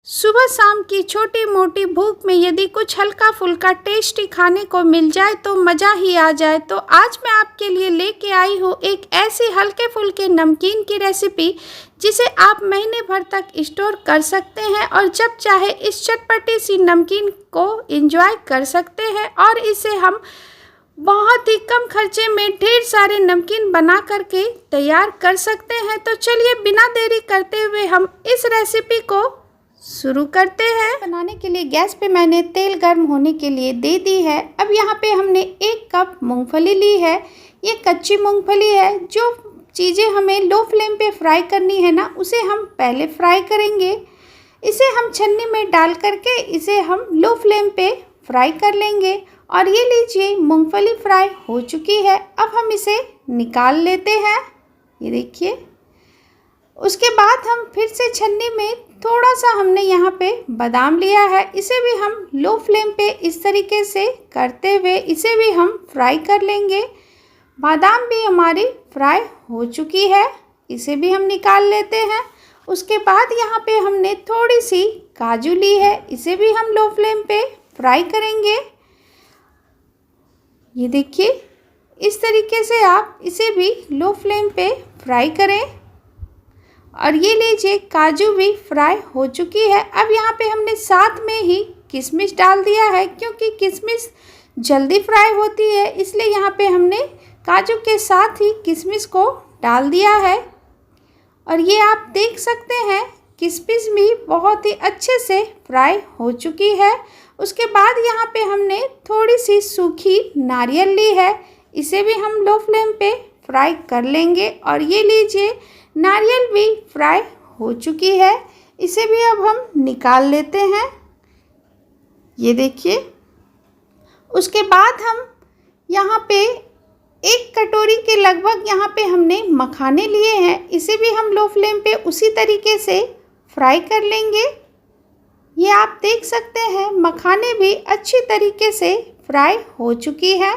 सुबह शाम की छोटी मोटी भूख में यदि कुछ हल्का फुल्का टेस्टी खाने को मिल जाए तो मज़ा ही आ जाए। तो आज मैं आपके लिए लेके आई हूँ एक ऐसी हल्के फुल्के नमकीन की रेसिपी जिसे आप महीने भर तक स्टोर कर सकते हैं और जब चाहे इस चटपटी सी नमकीन को एंजॉय कर सकते हैं। और इसे हम बहुत ही कम खर्चे में ढेर सारे नमकीन बना करके तैयार कर सकते हैं। तो चलिए बिना देरी करते हुए हम इस रेसिपी को शुरू करते हैं। बनाने के लिए गैस पे मैंने तेल गर्म होने के लिए दे दी है। अब यहाँ पे हमने 1 कप मूंगफली ली है। ये कच्ची मूंगफली है। जो चीज़ें हमें लो फ्लेम पे फ्राई करनी है ना, उसे हम पहले फ्राई करेंगे। इसे हम छन्नी में डाल करके इसे हम लो फ्लेम पे फ्राई कर लेंगे। और ये लीजिए मूंगफली फ्राई हो चुकी है। अब हम इसे निकाल लेते हैं। ये देखिए। उसके बाद हम फिर से छन्नी में थोड़ा सा हमने यहाँ पे बादाम लिया है। इसे भी हम लो फ्लेम पे इस तरीके से करते हुए इसे भी हम फ्राई कर लेंगे। बादाम भी हमारी फ्राई हो चुकी है। इसे भी हम निकाल लेते हैं। उसके बाद यहाँ पे हमने थोड़ी सी काजू ली है। इसे भी हम लो फ्लेम पे फ्राई करेंगे। ये देखिए, इस तरीके से आप इसे भी लो फ्लेम पे फ्राई करें। और ये लीजिए काजू भी फ्राई हो चुकी है। अब यहाँ पे हमने साथ में ही किशमिश डाल दिया है, क्योंकि किशमिश जल्दी फ्राई होती है, इसलिए यहाँ पे हमने काजू के साथ ही किशमिश को डाल दिया है। और ये आप देख सकते हैं किशमिश भी बहुत ही अच्छे से फ्राई हो चुकी है। उसके बाद यहाँ पे हमने थोड़ी सी सूखी नारियल ली है। इसे भी हम लो फ्लेम पे फ्राई कर लेंगे। और ये लीजिए नारियल भी फ्राई हो चुकी है। इसे भी अब हम निकाल लेते हैं। ये देखिए। उसके बाद हम यहाँ पे 1 कटोरी के लगभग यहाँ पे हमने मखाने लिए हैं। इसे भी हम लो फ्लेम पे उसी तरीके से फ्राई कर लेंगे। ये आप देख सकते हैं मखाने भी अच्छी तरीके से फ्राई हो चुकी है।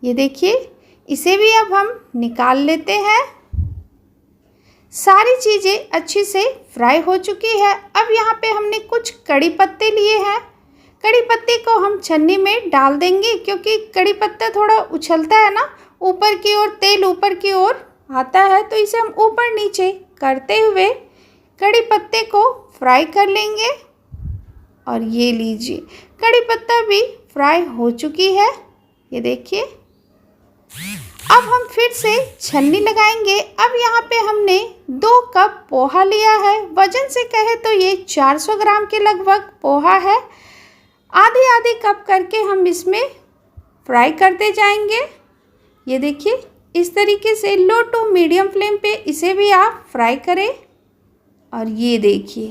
ये देखिए। इसे भी अब हम निकाल लेते हैं। सारी चीज़ें अच्छी से फ्राई हो चुकी है। अब यहाँ पे हमने कुछ कड़ी पत्ते लिए हैं। कड़ी पत्ते को हम छन्नी में डाल देंगे, क्योंकि कड़ी पत्ता थोड़ा उछलता है ना, ऊपर की ओर तेल ऊपर की ओर आता है, तो इसे हम ऊपर नीचे करते हुए कड़ी पत्ते को फ्राई कर लेंगे। और ये लीजिए कड़ी पत्ता भी फ्राई हो चुकी है। ये देखिए। अब हम फिर से छन्नी लगाएंगे। अब यहाँ पे हमने 2 कप पोहा लिया है। वजन से कहे तो ये 400 ग्राम के लगभग पोहा है। आधी आधी कप करके हम इसमें फ्राई करते जाएंगे। ये देखिए, इस तरीके से लो टू मीडियम फ्लेम पे इसे भी आप फ्राई करें। और ये देखिए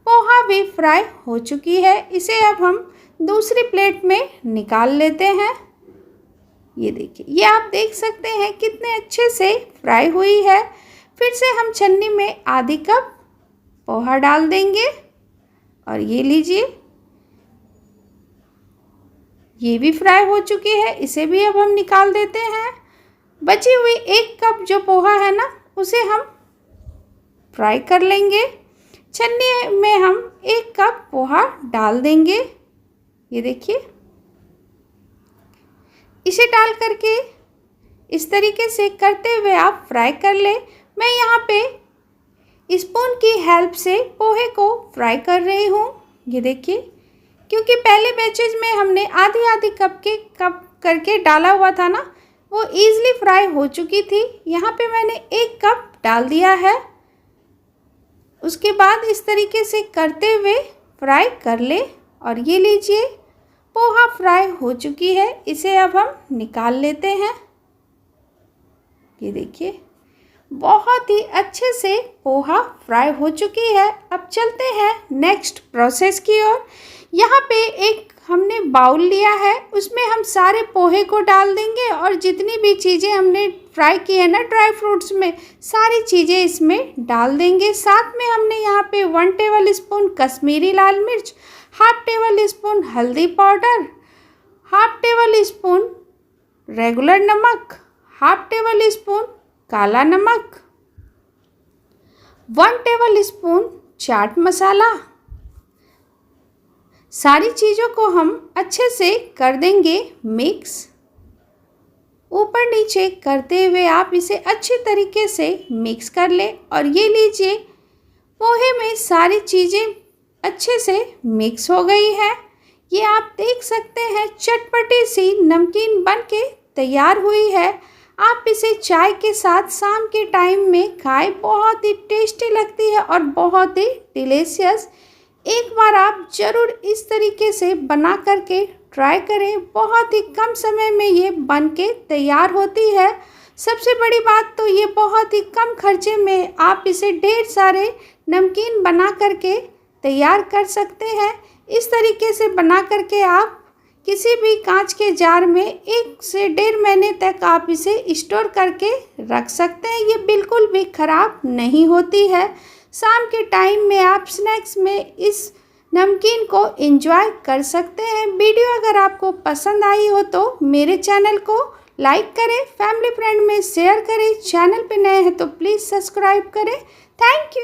पोहा भी फ्राई हो चुकी है। इसे अब हम दूसरी प्लेट में निकाल लेते हैं। ये देखिए, ये आप देख सकते हैं कितने अच्छे से फ्राई हुई है। फिर से हम छन्नी में आधी कप पोहा डाल देंगे। और ये लीजिए, ये भी फ्राई हो चुकी है। इसे भी अब हम निकाल देते हैं। बची हुई 1 कप जो पोहा है ना, उसे हम फ्राई कर लेंगे। छन्नी में हम 1 कप पोहा डाल देंगे। ये देखिए। इसे डाल करके इस तरीके से करते हुए आप फ्राई कर ले। मैं यहाँ पे स्पून की हेल्प से पोहे को फ्राई कर रही हूँ। ये देखिए, क्योंकि पहले बैचेज में हमने आधी आधी कप करके डाला हुआ था ना, वो ईज़िली फ्राई हो चुकी थी। यहाँ पे मैंने 1 कप डाल दिया है। उसके बाद इस तरीके से करते हुए फ्राई कर ले। और ये लीजिए पोहा फ्राई हो चुकी है। इसे अब हम निकाल लेते हैं। ये देखिए, बहुत ही अच्छे से पोहा फ्राई हो चुकी है। अब चलते हैं नेक्स्ट प्रोसेस की ओर। यहाँ पे एक हमने बाउल लिया है, उसमें हम सारे पोहे को डाल देंगे। और जितनी भी चीज़ें हमने फ्राई की है ना ड्राई फ्रूट्स में, सारी चीज़ें इसमें डाल देंगे। साथ में हमने यहाँ पे 1 टेबल स्पून कश्मीरी लाल मिर्च, 1/2 टेबल स्पून हल्दी पाउडर, 1/2 टेबल स्पून रेगुलर नमक, 1/2 टेबल स्पून काला नमक, 1 टेबल स्पून चाट मसाला, सारी चीज़ों को हम अच्छे से कर देंगे मिक्स। ऊपर नीचे करते हुए आप इसे अच्छी तरीके से मिक्स कर लें। और ये लीजिए, पोहे में सारी चीज़ें अच्छे से मिक्स हो गई है। ये आप देख सकते हैं चटपटी सी नमकीन बन के तैयार हुई है। आप इसे चाय के साथ शाम के टाइम में खाएं, बहुत ही टेस्टी लगती है और बहुत ही डिलीशियस। एक बार आप ज़रूर इस तरीके से बना करके ट्राई करें। बहुत ही कम समय में ये बन के तैयार होती है। सबसे बड़ी बात तो ये बहुत ही कम खर्चे में आप इसे ढेर सारे नमकीन बना करके तैयार कर सकते हैं। इस तरीके से बना करके आप किसी भी कांच के जार में 1 से 1.5 महीने तक आप इसे स्टोर करके रख सकते हैं। ये बिल्कुल भी ख़राब नहीं होती है। शाम के टाइम में आप स्नैक्स में इस नमकीन को एंजॉय कर सकते हैं। वीडियो अगर आपको पसंद आई हो तो मेरे चैनल को लाइक करें, फैमिली फ्रेंड में शेयर करें। चैनल पे नए हैं तो प्लीज़ सब्सक्राइब करें। Thank you.